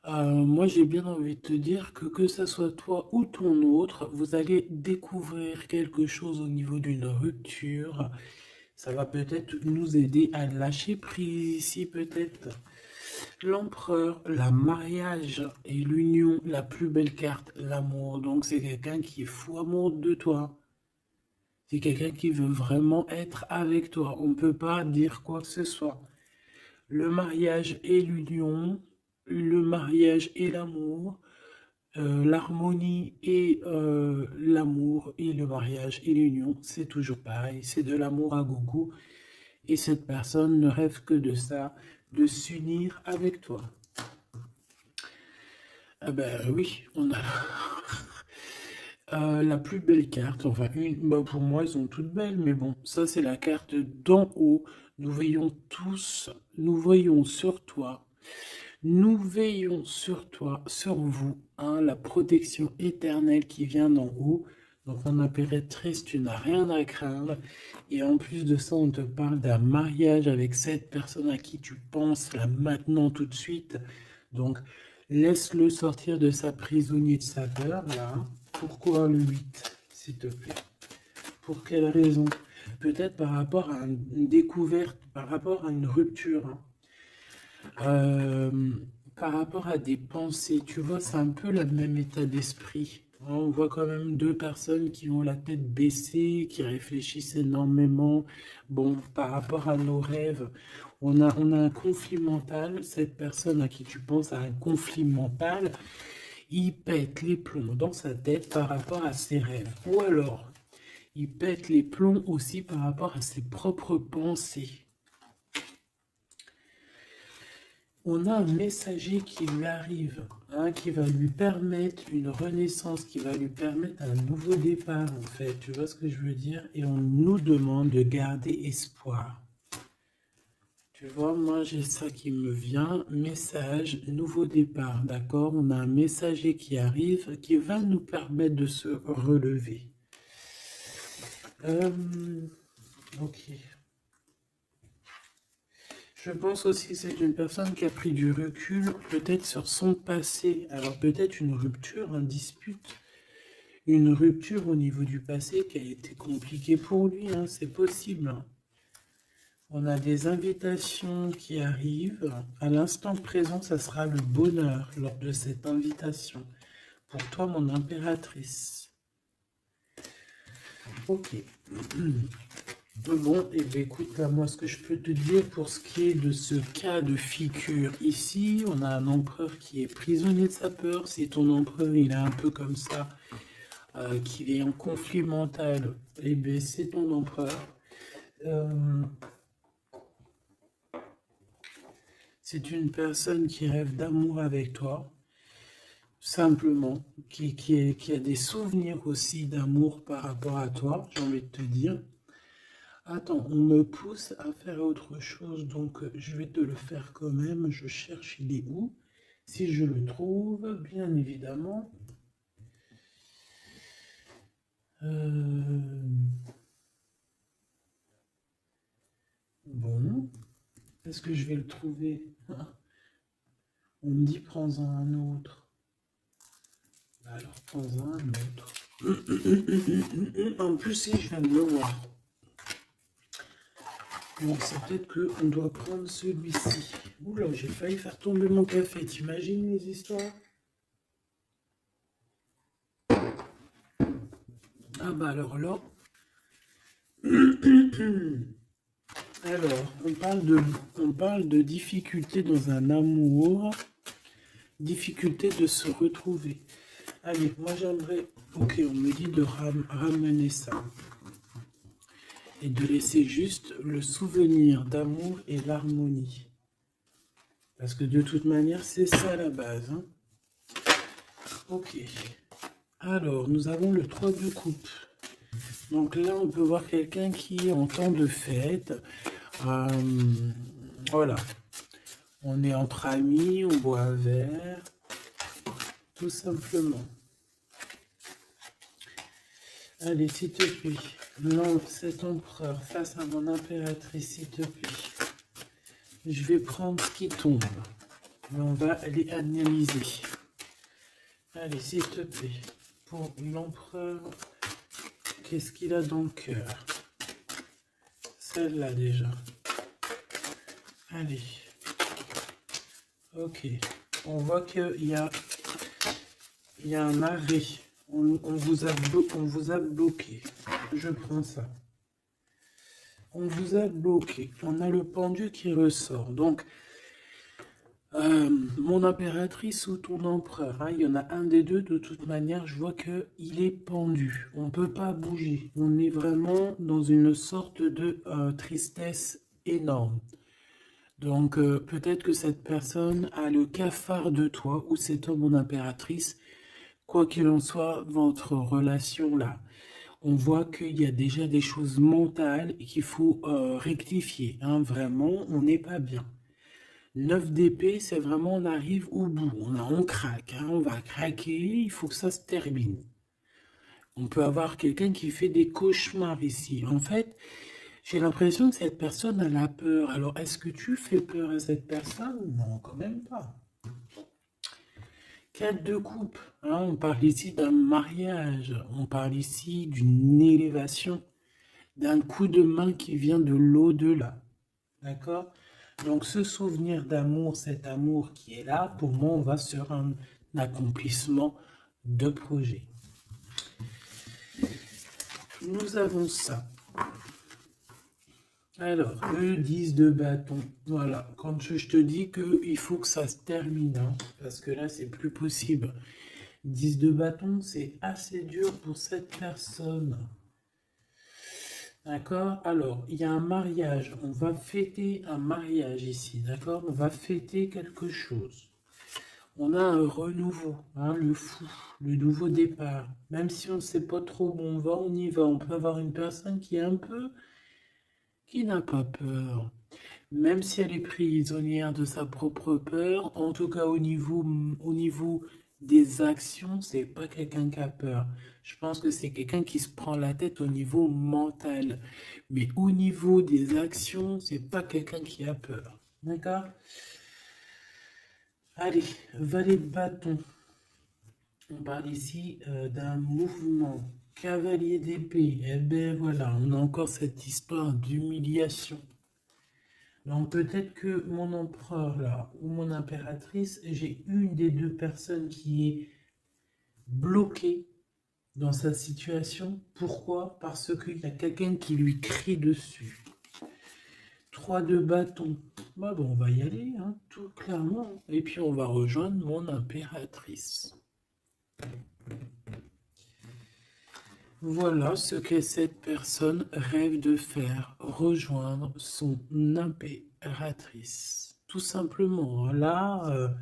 Moi, j'ai bien envie de te dire que ça soit toi ou ton autre, vous allez découvrir quelque chose au niveau d'une rupture. Ça va peut-être nous aider à lâcher prise ici, peut-être. L'empereur, la mariage et l'union, la plus belle carte, l'amour. Donc, c'est quelqu'un qui est fou amoureux de toi. C'est quelqu'un qui veut vraiment être avec toi. On ne peut pas dire quoi que ce soit. Le mariage et l'union, le mariage et l'amour, l'harmonie et l'amour et le mariage et l'union, c'est toujours pareil. C'est de l'amour à gogo. Et cette personne ne rêve que de ça, de s'unir avec toi. Ah ben oui, on a la plus belle carte. Enfin, pour moi, elles sont toutes belles, mais bon, ça c'est la carte d'en haut. Nous voyons tous, nous voyons sur toi Nous veillons sur toi, sur vous, hein, la protection éternelle qui vient d'en haut. Donc en impératrice, tu n'as rien à craindre. Et en plus de ça, on te parle d'un mariage avec cette personne à qui tu penses là maintenant tout de suite. Donc laisse-le sortir de sa prisonnier de sa peur là. Pourquoi le 8, s'il te plaît? Pour quelle raison? Peut-être par rapport à une découverte, par rapport à une rupture, hein. Euh, Par rapport à des pensées, tu vois, c'est un peu le même état d'esprit. On voit quand même deux personnes qui ont la tête baissée, qui réfléchissent énormément. Bon, par rapport à nos rêves, on a un conflit mental. Cette personne à qui tu penses a un conflit mental. Il pète les plombs dans sa tête par rapport à ses rêves. Ou alors, il pète les plombs aussi par rapport à ses propres pensées. On a un messager qui lui arrive, hein, qui va lui permettre une renaissance, qui va lui permettre un nouveau départ, en fait. Tu vois ce que je veux dire? Et on nous demande de garder espoir. Tu vois, moi j'ai ça qui me vient, message, nouveau départ, d'accord? On a un messager qui arrive, qui va nous permettre de se relever. Ok. Je pense aussi que c'est une personne qui a pris du recul, peut-être sur son passé. Alors peut-être une rupture, une dispute, une rupture au niveau du passé qui a été compliquée pour lui, hein, c'est possible. On a des invitations qui arrivent. À l'instant présent, ça sera le bonheur lors de cette invitation. Pour toi, mon impératrice. Ok. Bon, et bien écoute, là, moi, ce que je peux te dire pour ce qui est de ce cas de figure ici, on a un empereur qui est prisonnier de sa peur. Si ton empereur, il est un peu comme ça, qu'il est en conflit mental, et bien c'est ton empereur. C'est une personne qui rêve d'amour avec toi, simplement, qui a des souvenirs aussi d'amour par rapport à toi, j'ai envie de te dire. Attends, on me pousse à faire autre chose, donc je vais te le faire quand même. Je cherche, il est où? Si je le trouve, bien évidemment. Bon, est-ce que je vais le trouver? On me dit prends-en un autre. Alors, prends-en un autre. En plus, si je viens de le voir. Bon, c'est peut-être qu'on doit prendre celui-ci. Oula, j'ai failli faire tomber mon café. T'imagines les histoires? Ah bah alors là. Alors, on parle de difficulté dans un amour, difficulté de se retrouver. Allez, moi j'aimerais, ok, on me dit de ramener ça et de laisser juste le souvenir d'amour et l'harmonie. Parce que de toute manière, c'est ça la base, hein. Ok. Alors, nous avons le 3 de coupe. Donc là, on peut voir quelqu'un qui est en temps de fête. Voilà. On est entre amis, on boit un verre. Tout simplement. Allez, s'il te plaît. Lance cet empereur face à mon impératrice, s'il te plaît. Je vais prendre ce qui tombe. Mais on va aller analyser. Allez, s'il te plaît. Pour l'empereur, qu'est-ce qu'il a dans le cœur? Celle-là déjà. Allez. Ok. On voit qu'il y a un arrêt. On vous a bloqué. Je prends ça. On vous a bloqué. On a le pendu qui ressort. Donc, mon impératrice ou ton empereur, hein, il y en a un des deux, de toute manière, je vois qu'il est pendu. On ne peut pas bouger. On est vraiment dans une sorte de tristesse énorme. Donc, peut-être que cette personne a le cafard de toi, ou cet homme, mon impératrice. Quoi qu'il en soit, votre relation là, on voit qu'il y a déjà des choses mentales et qu'il faut rectifier, hein, vraiment, on n'est pas bien. 9 d'épée, c'est vraiment on arrive au bout. On craque, hein, on va craquer, il faut que ça se termine. On peut avoir quelqu'un qui fait des cauchemars ici. En fait, j'ai l'impression que cette personne, elle a peur. Alors, est-ce que tu fais peur à cette personne? Non, quand même pas. 4 de coupe, hein, on parle ici d'un mariage, on parle ici d'une élévation, d'un coup de main qui vient de l'au-delà. D'accord? Donc, ce souvenir d'amour, cet amour qui est là, pour moi, on va sur un accomplissement de projet. Nous avons ça. Alors, le 10 de bâton. Voilà, quand je te dis qu'il faut que ça se termine, hein, parce que là, c'est plus possible. 10 de bâton, c'est assez dur pour cette personne. D'accord? Alors, il y a un mariage. On va fêter un mariage ici, d'accord? On va fêter quelque chose. On a un renouveau, hein, le fou, le nouveau départ. Même si on ne sait pas trop où on va, on y va. On peut avoir une personne qui est un peu... qui n'a pas peur. Même si elle est prisonnière de sa propre peur, en tout cas au niveau des actions, c'est pas quelqu'un qui a peur. Je pense que c'est quelqu'un qui se prend la tête au niveau mental. Mais au niveau des actions, c'est pas quelqu'un qui a peur. D'accord? Allez, valet de bâton. On parle ici d'un mouvement. Cavalier d'épée. Eh ben voilà, on a encore cette histoire d'humiliation. Donc peut-être que mon empereur là, ou mon impératrice, j'ai une des deux personnes qui est bloquée dans sa situation. Pourquoi? Parce qu'il y a quelqu'un qui lui crie dessus. 3 de bâton. Bah bon, on va y aller, hein, tout clairement. Et puis on va rejoindre mon impératrice. Voilà ce que cette personne rêve de faire, rejoindre son impératrice. Tout simplement, là,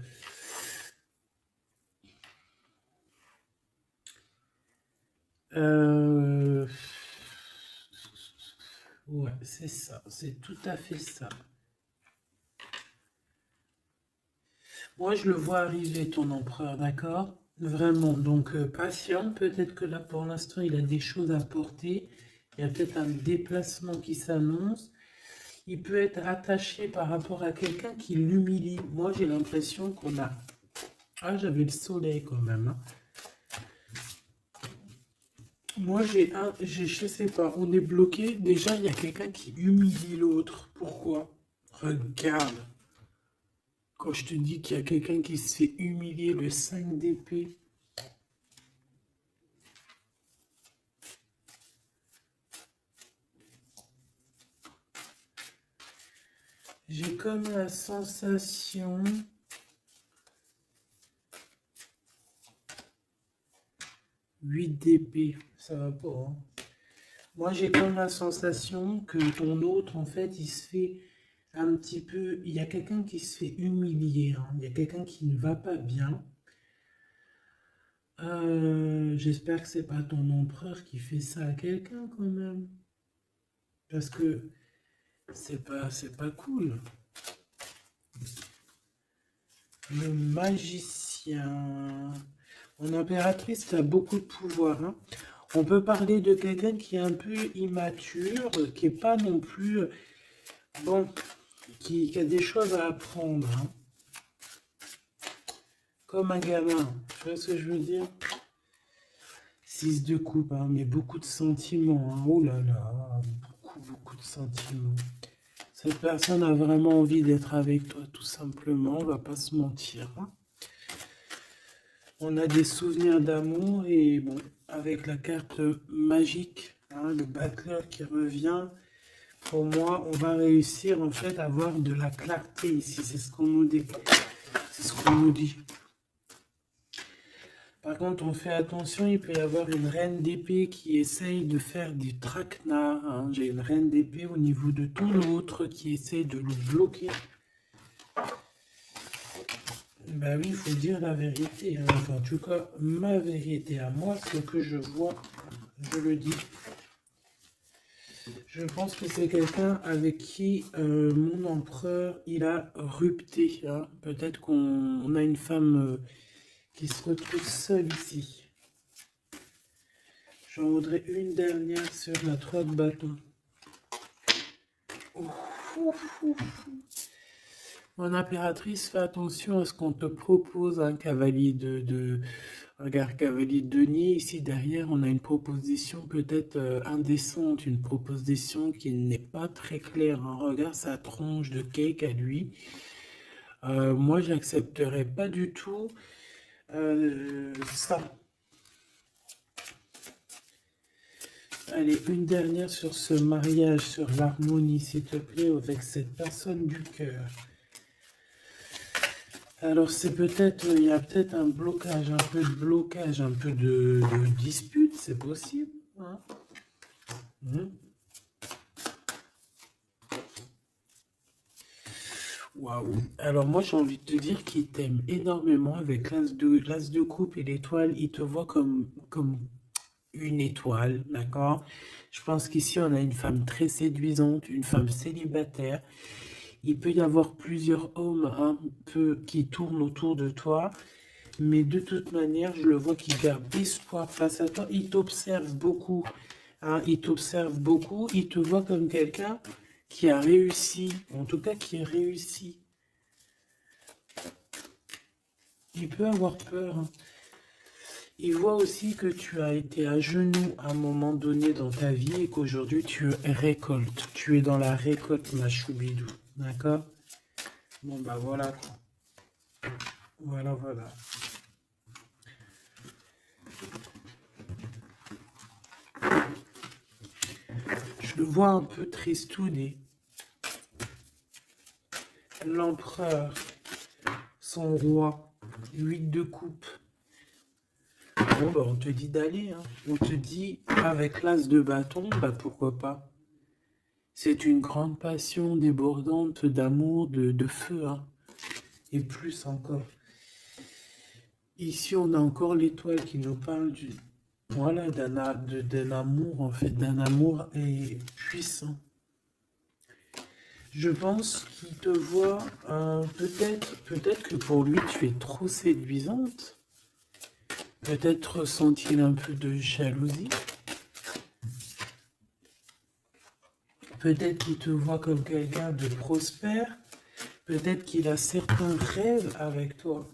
ouais, c'est ça, c'est tout à fait ça. Moi, je le vois arriver, ton empereur, d'accord? Vraiment, donc patient, peut-être que là, pour l'instant, il a des choses à porter. Il y a peut-être un déplacement qui s'annonce. Il peut être attaché par rapport à quelqu'un qui l'humilie. Moi, j'ai l'impression qu'on a... Ah, j'avais le soleil quand même, hein. Moi, je sais pas, on est bloqué. Déjà, il y a quelqu'un qui humilie l'autre. Pourquoi? Regarde. Quand je te dis qu'il y a quelqu'un qui se fait humilier, le 5 d'épée. J'ai comme la sensation... 8 d'épée, ça va pas, hein. Moi, j'ai comme la sensation que ton autre, en fait, il se fait un petit peu... Il y a quelqu'un qui se fait humilier, hein. Il y a quelqu'un qui ne va pas bien. J'espère que c'est pas ton empereur qui fait ça à quelqu'un, quand même. Parce que c'est pas cool. Le magicien. Mon impératrice a beaucoup de pouvoir, hein. On peut parler de quelqu'un qui est un peu immature, qui est pas non plus... Bon, qui a des choses à apprendre, hein. Comme un gamin, tu vois ce que je veux dire? 6 de coupe, hein, mais beaucoup de sentiments, hein. Oh là là, beaucoup de sentiments. Cette personne a vraiment envie d'être avec toi, tout simplement, on va pas se mentir, hein. On a des souvenirs d'amour et bon, avec la carte magique, hein, le battleur qui revient, pour moi, on va réussir en fait à avoir de la clarté ici. C'est ce qu'on nous dit. C'est ce qu'on nous dit. Par contre, on fait attention, il peut y avoir une reine d'épée qui essaye de faire du traquenard, hein. J'ai une reine d'épée au niveau de ton autre qui essaye de le bloquer. Ben oui, il faut dire la vérité, hein. Enfin, en tout cas, ma vérité à moi, ce que je vois, je le dis. Je pense que c'est quelqu'un avec qui mon empereur, il a rupté, hein. Peut-être qu'on a une femme qui se retrouve seule ici. J'en voudrais une dernière sur la 3 de bâton. Ouf, ouf, ouf. Mon impératrice, fais attention à ce qu'on te propose, un cavalier Regarde, cavalier de Denis, ici derrière, on a une proposition peut-être indécente, une proposition qui n'est pas très claire, hein. Regarde sa tronche de cake à lui. Moi, j'accepterais pas du tout ça. Allez, une dernière sur ce mariage, sur l'harmonie, s'il te plaît, avec cette personne du cœur. Alors, c'est peut-être, il y a peut-être un blocage, un peu de blocage, un peu de dispute, c'est possible, hein. Waouh. Alors moi j'ai envie de te dire qu'il t'aime énormément avec l'as de coupe et l'étoile. Il te voit comme une étoile, d'accord? Je pense qu'ici on a une femme très séduisante, une femme célibataire. Il peut y avoir plusieurs hommes un peu qui tournent autour de toi, mais de toute manière, je le vois qui garde espoir face à toi. Il t'observe beaucoup, hein, il t'observe beaucoup. Il te voit comme quelqu'un qui a réussi, en tout cas qui a réussi. Il peut avoir peur, hein. Il voit aussi que tu as été à genoux à un moment donné dans ta vie et qu'aujourd'hui tu récoltes. Tu es dans la récolte, ma choubidou. D'accord? Bon, bah voilà, quoi. Voilà, voilà. Je le vois un peu tristouné. L'empereur, son roi, 8 de coupe. Bon, bah, on te dit d'aller, hein. On te dit, avec l'as de bâton, bah pourquoi pas. C'est une grande passion débordante d'amour, de feu, hein. Et plus encore. Ici, on a encore l'étoile qui nous parle voilà, d'un amour, en fait, d'un amour puissant. Je pense qu'il te voit, peut-être que pour lui, tu es trop séduisante. Peut-être ressent-il un peu de jalousie. Peut-être qu'il te voit comme quelqu'un de prospère. Peut-être qu'il a certains rêves avec toi.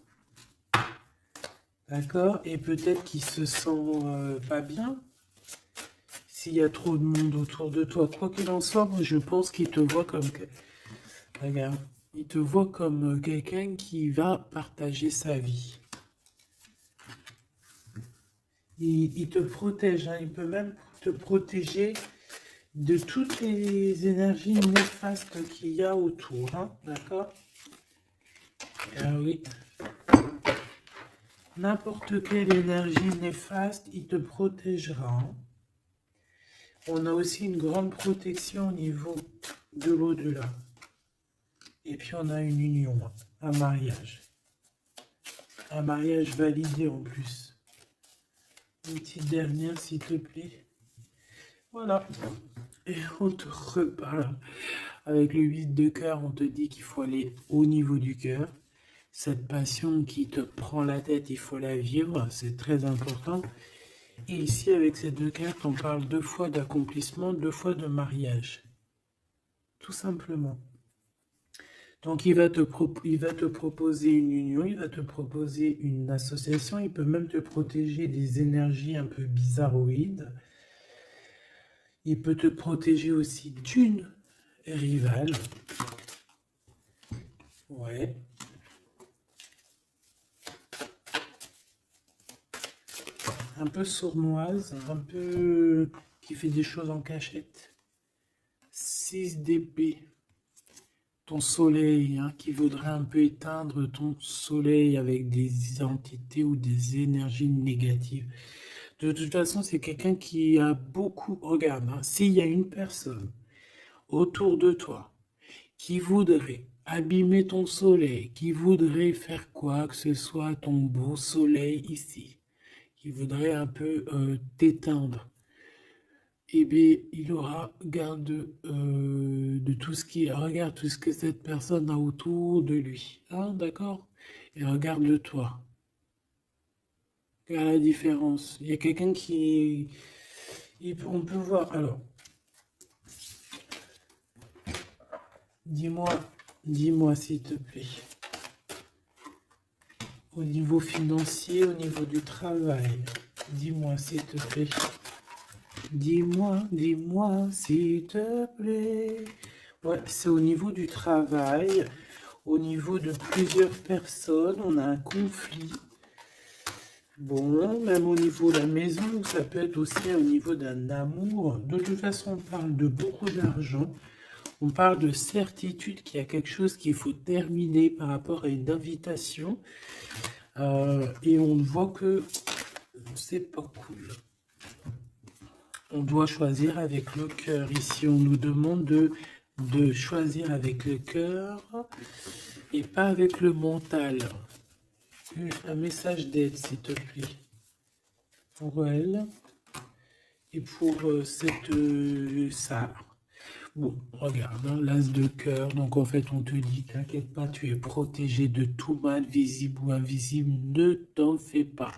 D'accord? Et peut-être qu'il se sent pas bien s'il y a trop de monde autour de toi. Quoi qu'il en soit, moi je pense qu'il te voit comme... Regarde, il te voit comme quelqu'un qui va partager sa vie. Il te protège, hein. Il peut même te protéger de toutes les énergies néfastes qu'il y a autour, hein. D'accord? Ah oui. N'importe quelle énergie néfaste, il te protégera, hein. On a aussi une grande protection au niveau de l'au-delà. Et puis on a une union, un mariage. Un mariage validé en plus. Une petite dernière, s'il te plaît. Voilà. Et on te reparle. Avec le 8 de cœur, on te dit qu'il faut aller au niveau du cœur. Cette passion qui te prend la tête, il faut la vivre, c'est très important. Et ici, avec ces deux cartes, on parle 2 fois d'accomplissement, 2 fois de mariage. Tout simplement. Donc, il va te proposer une union, il va te proposer une association, il peut même te protéger des énergies un peu bizarroïdes. Il peut te protéger aussi d'une rivale. Ouais. Un peu sournoise, un peu qui fait des choses en cachette. 6 d'épée. Ton soleil, hein, qui voudrait un peu éteindre ton soleil avec des entités ou des énergies négatives. De toute façon, c'est quelqu'un qui a beaucoup... Regarde, hein, s'il y a une personne autour de toi qui voudrait abîmer ton soleil, qui voudrait faire quoi que ce soit à ton beau soleil ici, qui voudrait un peu t'éteindre, eh bien, il aura garde de tout ce qui... Regarde tout ce que cette personne a autour de lui. Hein, d'accord? Et regarde-toi. Regarde la différence. Il y a quelqu'un qui... On peut voir... Alors, dis-moi, dis-moi s'il te plaît. Au niveau financier, au niveau du travail. Dis-moi s'il te plaît. Dis-moi s'il te plaît. Ouais, c'est au niveau du travail, au niveau de plusieurs personnes, on a un conflit. Bon, même au niveau de la maison, ça peut être aussi au niveau d'un amour. De toute façon, on parle de beaucoup d'argent. On parle de certitude qu'il y a quelque chose qu'il faut terminer par rapport à une invitation. Et on voit que c'est pas cool. On doit choisir avec le cœur. Ici, on nous demande de choisir avec le cœur et pas avec le mental. Un message d'aide, s'il te plaît. Pour elle et pour ça. Bon, regarde, hein, l'as de cœur. Donc, en fait, on te dit, t'inquiète pas, tu es protégé de tout mal, visible ou invisible. Ne t'en fais pas.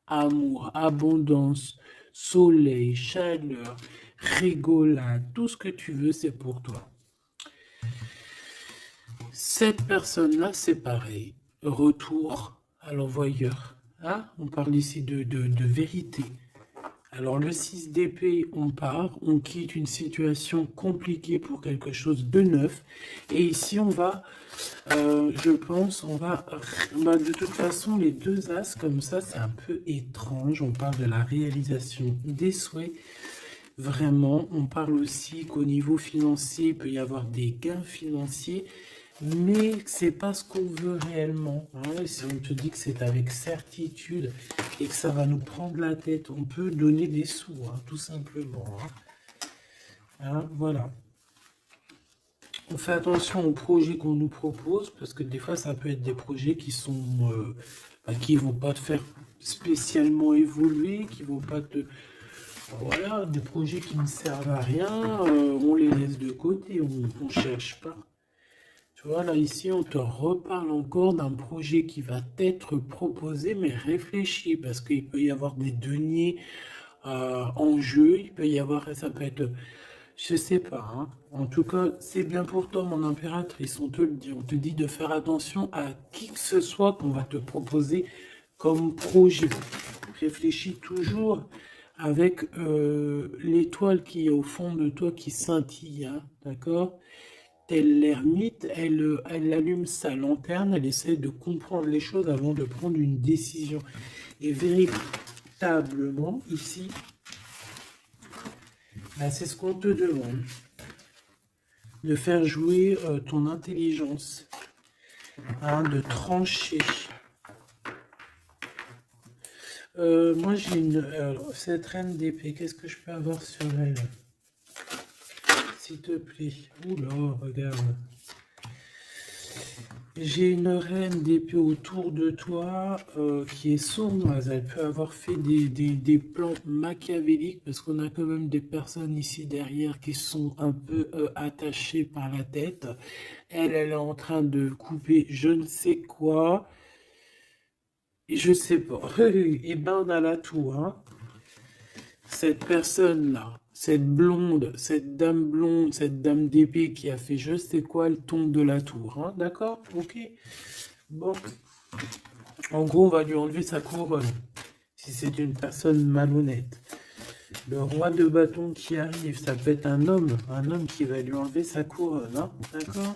Amour, abondance, soleil, chaleur, rigolade, tout ce que tu veux, c'est pour toi. Cette personne-là, c'est pareil. Retour à l'envoyeur. Hein? On parle ici de vérité. Alors le 6 d'épée, on part, on quitte une situation compliquée pour quelque chose de neuf. Et ici, on va, je pense, de toute façon, les deux as comme ça, c'est un peu étrange. On parle de la réalisation des souhaits. Vraiment, on parle aussi qu'au niveau financier, il peut y avoir des gains financiers. Mais c'est pas ce qu'on veut réellement. Hein. Si on te dit que c'est avec certitude et que ça va nous prendre la tête, on peut donner des sous, hein, tout simplement. Hein, voilà. On fait attention aux projets qu'on nous propose, parce que des fois, ça peut être des projets qui sont, qui vont pas te faire spécialement évoluer, qui vont pas te... Voilà, des projets qui ne servent à rien, on les laisse de côté, on ne cherche pas. Tu vois, là, ici, on te reparle encore d'un projet qui va t'être proposé, mais réfléchi, parce qu'il peut y avoir des deniers en jeu, il peut y avoir, ça peut être, je sais pas, hein. En tout cas, c'est bien pour toi, mon impératrice, on te le dit, on te dit de faire attention à qui que ce soit qu'on va te proposer comme projet. Réfléchis toujours avec l'étoile qui est au fond de toi qui scintille, hein, d'accord? Telle l'ermite, elle allume sa lanterne, elle essaie de comprendre les choses avant de prendre une décision. Et véritablement, ici, c'est ce qu'on te demande. De faire jouer ton intelligence, hein, de trancher. Moi, j'ai cette reine d'épée, qu'est-ce que je peux avoir sur elle? S'il te plaît. Oula, regarde. J'ai une reine d'épée autour de toi qui est sournoise. Elle peut avoir fait des plans machiavéliques parce qu'on a quand même des personnes ici derrière qui sont un peu attachées par la tête. Elle est en train de couper je ne sais quoi. Et je sais pas. Et ben on a la tour, hein. Cette personne-là, cette blonde, cette dame d'épée qui a fait je sais quoi, elle tombe de la tour, hein, d'accord? Ok. Bon. En gros, on va lui enlever sa couronne, si c'est une personne malhonnête. Le roi de bâton qui arrive, ça peut être un homme qui va lui enlever sa couronne, hein, d'accord?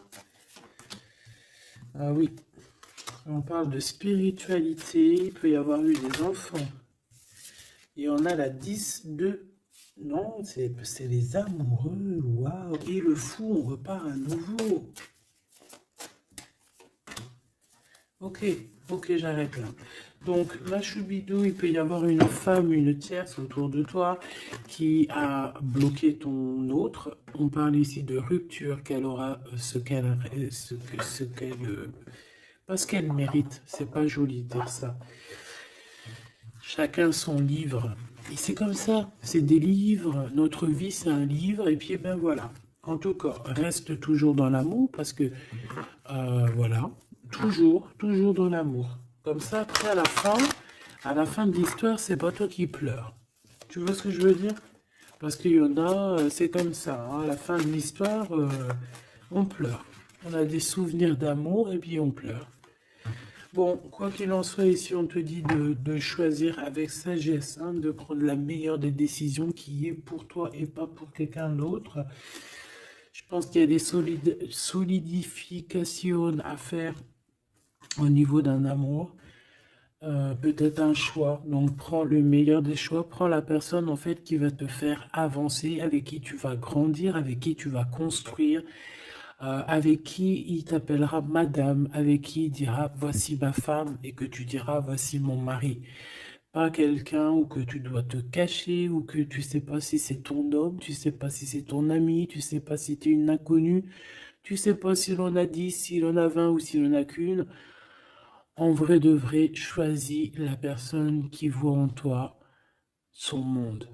Ah oui. On parle de spiritualité, il peut y avoir eu des enfants. Et on a la 10 de... Non, c'est les amoureux. Waouh. Et le fou, on repart à nouveau. Ok, j'arrête là. Donc, la choubidou, il peut y avoir une femme, une tierce autour de toi qui a bloqué ton autre. On parle ici de rupture, qu'elle aura parce qu'elle mérite. C'est pas joli de dire ça. Chacun son livre. Et c'est comme ça, c'est des livres, notre vie c'est un livre, et puis ben voilà. En tout cas, reste toujours dans l'amour, parce que voilà, toujours, toujours dans l'amour. Comme ça, après à la fin de l'histoire, c'est pas toi qui pleures. Tu vois ce que je veux dire? Parce qu'il y en a, c'est comme ça, hein, à la fin de l'histoire, on pleure. On a des souvenirs d'amour et puis on pleure. Bon, quoi qu'il en soit, ici on te dit de choisir avec sagesse, hein, de prendre la meilleure des décisions qui est pour toi et pas pour quelqu'un d'autre. Je pense qu'il y a des solidifications à faire au niveau d'un amour. Peut-être un choix. Donc prends le meilleur des choix, prends la personne en fait qui va te faire avancer, avec qui tu vas grandir, avec qui tu vas construire, avec qui il t'appellera madame, avec qui il dira voici ma femme et que tu diras voici mon mari. Pas quelqu'un où que tu dois te cacher, ou que tu sais pas si c'est ton homme, tu sais pas si c'est ton ami, tu sais pas si tu es une inconnue, tu sais pas si l'on a 10, si l'on a 20 ou si l'on a qu'une. En vrai de vrai, choisis la personne qui voit en toi son monde.